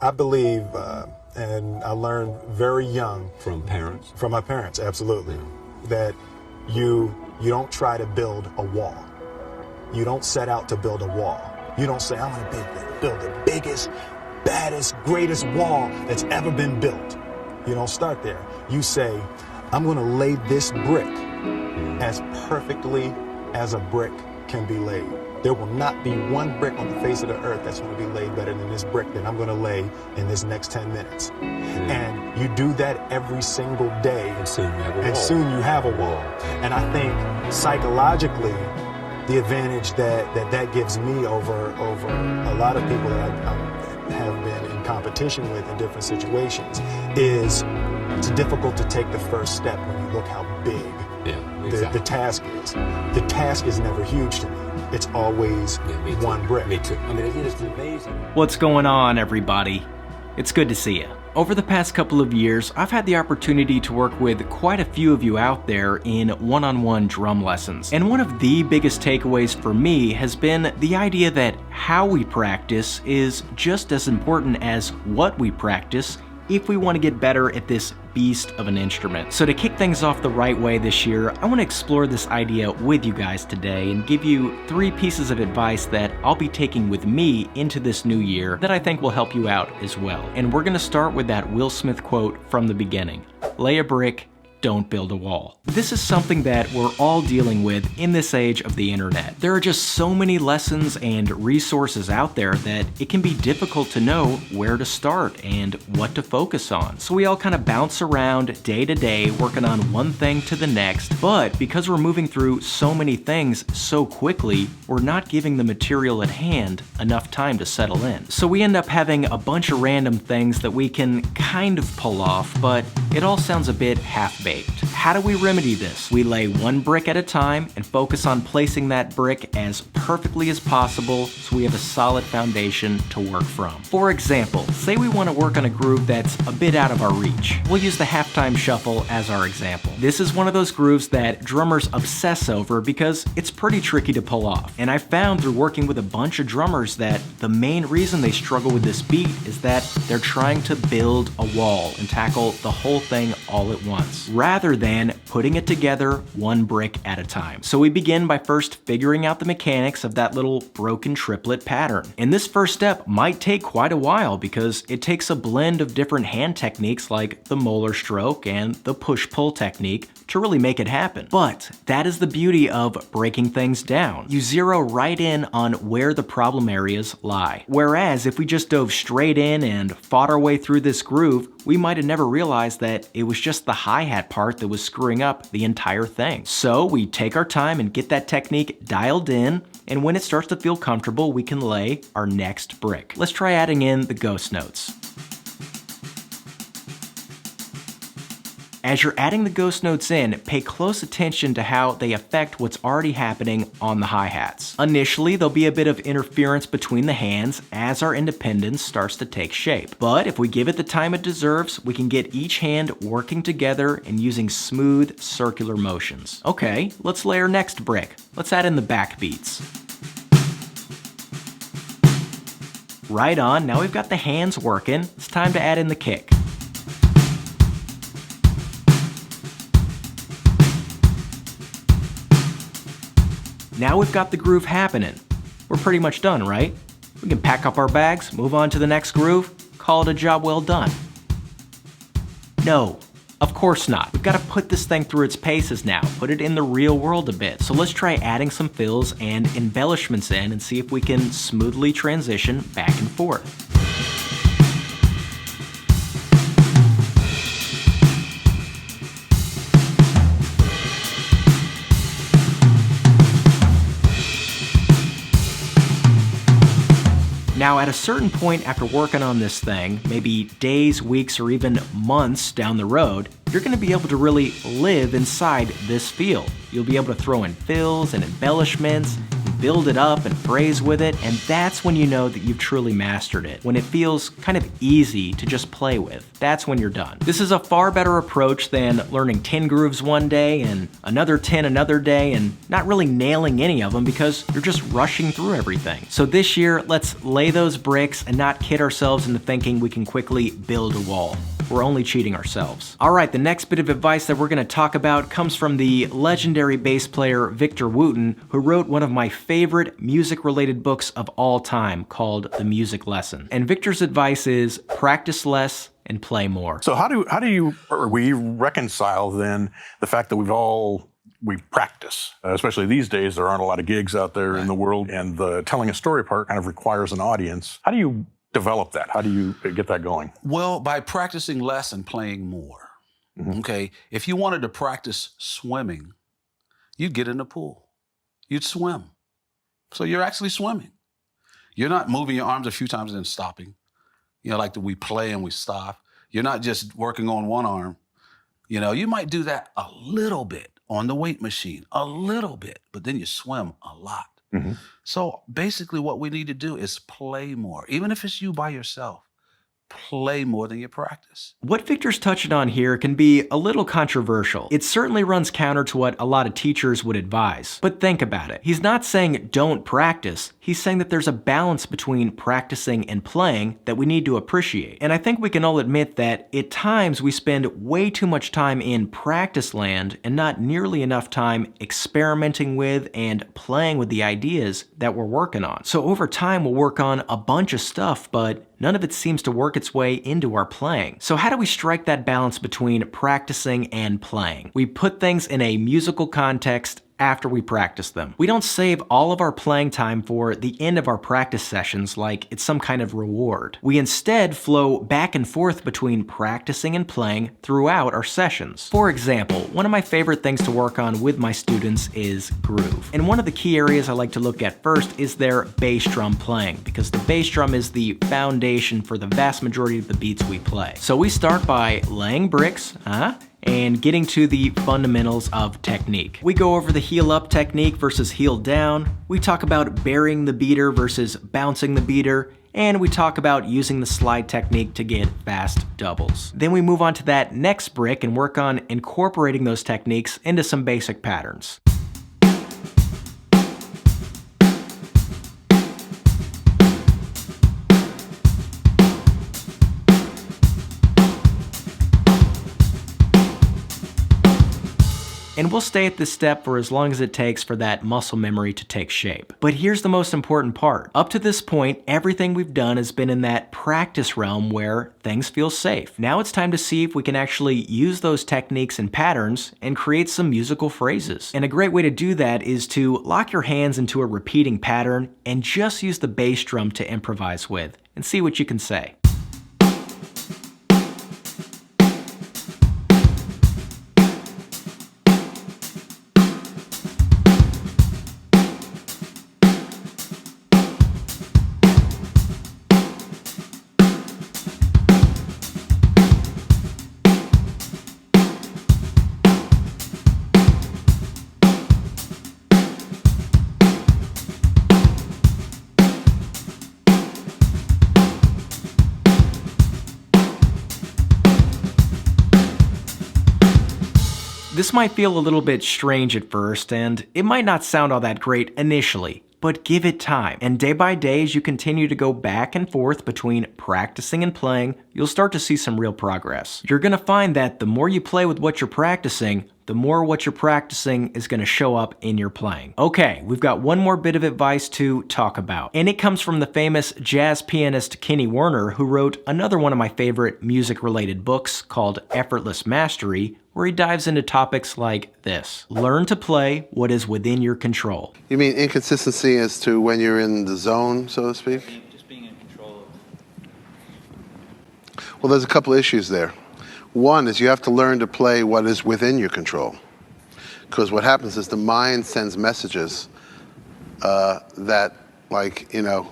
I believe, and I learned very young. From parents? From my parents, absolutely. That you don't try to build a wall. You don't set out to build a wall. You don't say, I'm gonna build the biggest, baddest, greatest wall that's ever been built. You don't start there. You say, I'm gonna lay this brick as perfectly as a brick can be laid. There will not be one brick on the face of the earth that's going to be laid better than this brick that I'm going to lay in this next 10 minutes. And you do that every single day. And soon you have a wall. And soon you have a wall. And I think psychologically, the advantage that gives me over a lot of people that I have been in competition with in different situations is it's difficult to take the first step when you look how big the task is. The task is never huge to me. It's always one brick. Me too. I mean, it is amazing. What's going on, everybody? It's good to see you. Over the past couple of years, I've had the opportunity to work with quite a few of you out there in one-on-one drum lessons. And one of the biggest takeaways for me has been the idea that how we practice is just as important as what we practice if we want to get better at this beast of an instrument. So to kick things off the right way this year, I want to explore this idea with you guys today and give you 3 pieces of advice that I'll be taking with me into this new year that I think will help you out as well. And we're going to start with that Will Smith quote from the beginning. Lay a brick, don't build a wall. This is something that we're all dealing with in this age of the internet. There are just so many lessons and resources out there that it can be difficult to know where to start and what to focus on. So we all kind of bounce around day to day, working on one thing to the next, but because we're moving through so many things so quickly, we're not giving the material at hand enough time to settle in. So we end up having a bunch of random things that we can kind of pull off, but it all sounds a bit half-baked. How do we remedy this? We lay one brick at a time and focus on placing that brick as perfectly as possible so we have a solid foundation to work from. For example, say we want to work on a groove that's a bit out of our reach. We'll use the halftime shuffle as our example. This is one of those grooves that drummers obsess over because it's pretty tricky to pull off. And I found through working with a bunch of drummers that the main reason they struggle with this beat is that they're trying to build a wall and tackle the whole thing all at once, rather than putting it together one brick at a time. So we begin by first figuring out the mechanics of that little broken triplet pattern. And this first step might take quite a while because it takes a blend of different hand techniques like the molar stroke and the push-pull technique to really make it happen. But that is the beauty of breaking things down. You zero right in on where the problem areas lie. Whereas if we just dove straight in and fought our way through this groove, we might have never realized that it was just the hi-hat part that was screwing up the entire thing. So we take our time and get that technique dialed in, and when it starts to feel comfortable, we can lay our next brick. Let's try adding in the ghost notes. As you're adding the ghost notes in, pay close attention to how they affect what's already happening on the hi-hats. Initially, there'll be a bit of interference between the hands as our independence starts to take shape. But if we give it the time it deserves, we can get each hand working together and using smooth circular motions. Okay, let's lay our next brick. Let's add in the backbeats. Right on, now we've got the hands working. It's time to add in the kick. Now we've got the groove happening. We're pretty much done, right? We can pack up our bags, move on to the next groove, call it a job well done. No, of course not. We've got to put this thing through its paces now, put it in the real world a bit. So let's try adding some fills and embellishments in and see if we can smoothly transition back and forth. Now, at a certain point after working on this thing, maybe days, weeks, or even months down the road, you're going to be able to really live inside this feel. You'll be able to throw in fills and embellishments, and build it up and phrase with it, and that's when you know that you've truly mastered it. When it feels kind of easy to just play with, that's when you're done. This is a far better approach than learning 10 grooves one day and another 10 another day and not really nailing any of them because you're just rushing through everything. So this year, let's lay those bricks and not kid ourselves into thinking we can quickly build a wall. We're only cheating ourselves. All right, the next bit of advice that we're gonna talk about comes from the legendary bass player Victor Wooten, who wrote one of my favorite music-related books of all time called The Music Lesson. And Victor's advice is practice less and play more. So how do we reconcile then the fact that we practice, especially these days, there aren't a lot of gigs out there in the world, and the telling a story part kind of requires an audience. How do you develop that? How do you get that going? Well, by practicing less and playing more. Mm-hmm. Okay, if you wanted to practice swimming, you'd get in the pool. You'd swim. So you're actually swimming. You're not moving your arms a few times and then stopping. You know, like we play and we stop. You're not just working on one arm. You know, you might do that a little bit on the weight machine, a little bit, but then you swim a lot. Mm-hmm. So basically what we need to do is play more. Even if it's you by yourself, play more than you practice. What Victor's touching on here can be a little controversial. It certainly runs counter to what a lot of teachers would advise. But think about it. He's not saying don't practice. He's saying that there's a balance between practicing and playing that we need to appreciate. And I think we can all admit that at times we spend way too much time in practice land and not nearly enough time experimenting with and playing with the ideas that we're working on. So over time we'll work on a bunch of stuff, but none of it seems to work its way into our playing. So how do we strike that balance between practicing and playing? We put things in a musical context after we practice them. We don't save all of our playing time for the end of our practice sessions like it's some kind of reward. We instead flow back and forth between practicing and playing throughout our sessions. For example, one of my favorite things to work on with my students is groove. And one of the key areas I like to look at first is their bass drum playing, because the bass drum is the foundation for the vast majority of the beats we play. So we start by laying bricks, and getting to the fundamentals of technique. We go over the heel up technique versus heel down. We talk about burying the beater versus bouncing the beater. And we talk about using the slide technique to get fast doubles. Then we move on to that next brick and work on incorporating those techniques into some basic patterns. And we'll stay at this step for as long as it takes for that muscle memory to take shape. But here's the most important part. Up to this point, everything we've done has been in that practice realm where things feel safe. Now it's time to see if we can actually use those techniques and patterns and create some musical phrases. And a great way to do that is to lock your hands into a repeating pattern and just use the bass drum to improvise with and see what you can say. This might feel a little bit strange at first, and it might not sound all that great initially, but give it time. And day by day, as you continue to go back and forth between practicing and playing, you'll start to see some real progress. You're gonna find that the more you play with what you're practicing, the more what you're practicing is gonna show up in your playing. Okay, we've got one more bit of advice to talk about, and it comes from the famous jazz pianist Kenny Werner, who wrote another one of my favorite music-related books called Effortless Mastery, where he dives into topics like this. Learn to play what is within your control. You mean inconsistency as to when you're in the zone, so to speak? Just being in control of... Well, there's a couple issues there. One is you have to learn to play what is within your control. Because what happens is the mind sends messages that, like, you know,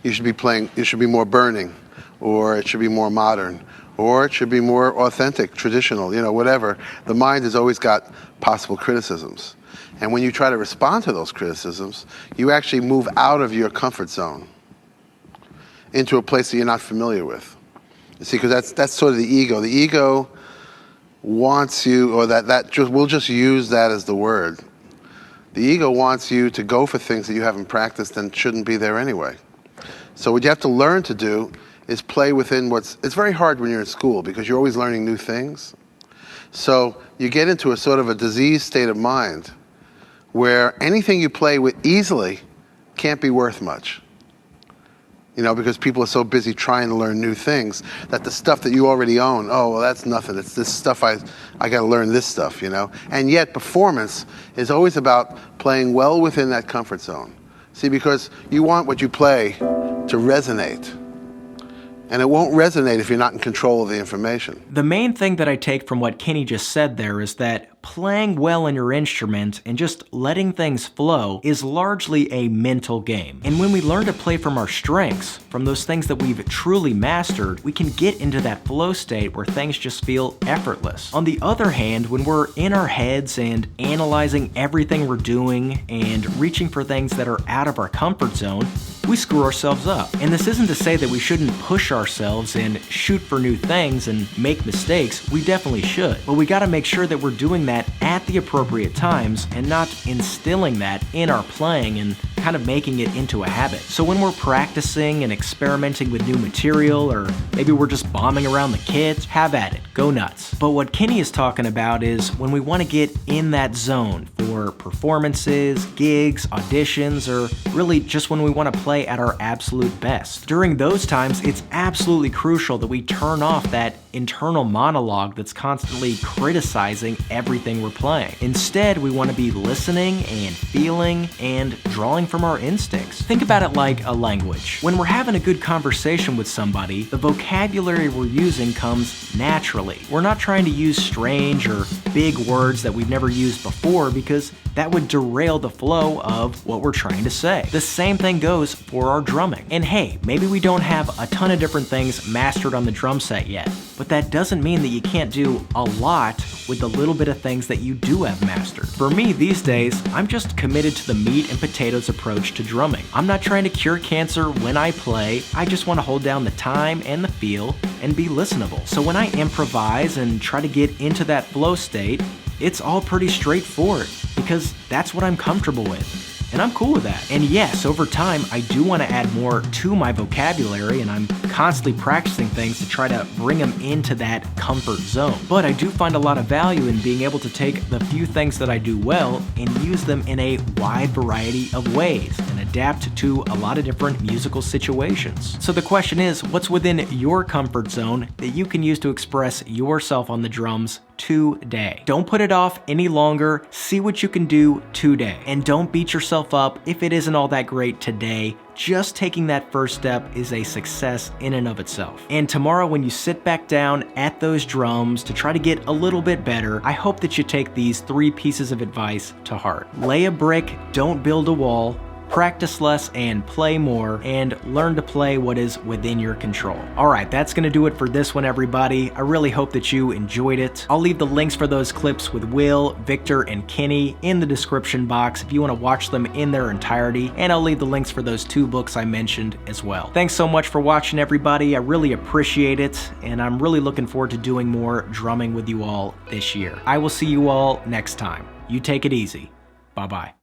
you should be playing, it should be more burning, or it should be more modern, or it should be more authentic, traditional, you know, whatever. The mind has always got possible criticisms. And when you try to respond to those criticisms, you actually move out of your comfort zone into a place that you're not familiar with. You see, because that's sort of the ego. The ego wants you, or we'll just use that as the word. The ego wants you to go for things that you haven't practiced and shouldn't be there anyway. So what you have to learn to do is play within it's very hard when you're in school because you're always learning new things. So you get into a sort of a diseased state of mind where anything you play with easily can't be worth much. You know, because people are so busy trying to learn new things that the stuff that you already own, oh, well, that's nothing. It's this stuff, I got to learn this stuff, you know? And yet performance is always about playing well within that comfort zone. See, because you want what you play to resonate. And it won't resonate if you're not in control of the information. The main thing that I take from what Kenny just said there is that playing well in your instrument and just letting things flow is largely a mental game. And when we learn to play from our strengths, from those things that we've truly mastered, we can get into that flow state where things just feel effortless. On the other hand, when we're in our heads and analyzing everything we're doing and reaching for things that are out of our comfort zone, we screw ourselves up. And this isn't to say that we shouldn't push ourselves and shoot for new things and make mistakes. We definitely should. But we gotta make sure that we're doing that at the appropriate times and not instilling that in our playing and kind of making it into a habit. So when we're practicing and experimenting with new material, or maybe we're just bombing around the kit, have at it, go nuts. But what Kenny is talking about is when we want to get in that zone for performances, gigs, auditions, or really just when we want to play at our absolute best. During those times, it's absolutely crucial that we turn off that internal monologue that's constantly criticizing everything we're playing. Instead, we want to be listening and feeling and drawing from our instincts. Think about it like a language. When we're having a good conversation with somebody, the vocabulary we're using comes naturally. We're not trying to use strange or big words that we've never used before because that would derail the flow of what we're trying to say. The same thing goes for our drumming. And hey, maybe we don't have a ton of different things mastered on the drum set yet, but that doesn't mean that you can't do a lot with the little bit of things that you do have mastered. For me these days, I'm just committed to the meat and potatoes approach to drumming. I'm not trying to cure cancer when I play, I just want to hold down the time and the feel and be listenable. So when I improvise and try to get into that flow state, it's all pretty straightforward because that's what I'm comfortable with. And I'm cool with that. And yes, over time, I do want to add more to my vocabulary, and I'm constantly practicing things to try to bring them into that comfort zone. But I do find a lot of value in being able to take the few things that I do well and use them in a wide variety of ways and adapt to a lot of different musical situations. So the question is, what's within your comfort zone that you can use to express yourself on the drums today? Don't put it off any longer. See what you can do today. And don't beat yourself up if it isn't all that great today. Just taking that first step is a success in and of itself. And tomorrow when you sit back down at those drums to try to get a little bit better, I hope that you take these 3 pieces of advice to heart. Lay a brick, don't build a wall. Practice less and play more, and learn to play what is within your control. Alright, that's gonna do it for this one, everybody. I really hope that you enjoyed it. I'll leave the links for those clips with Will, Victor, and Kenny in the description box if you want to watch them in their entirety, and I'll leave the links for those 2 books I mentioned as well. Thanks so much for watching, everybody. I really appreciate it, and I'm really looking forward to doing more drumming with you all this year. I will see you all next time. You take it easy. Bye-bye.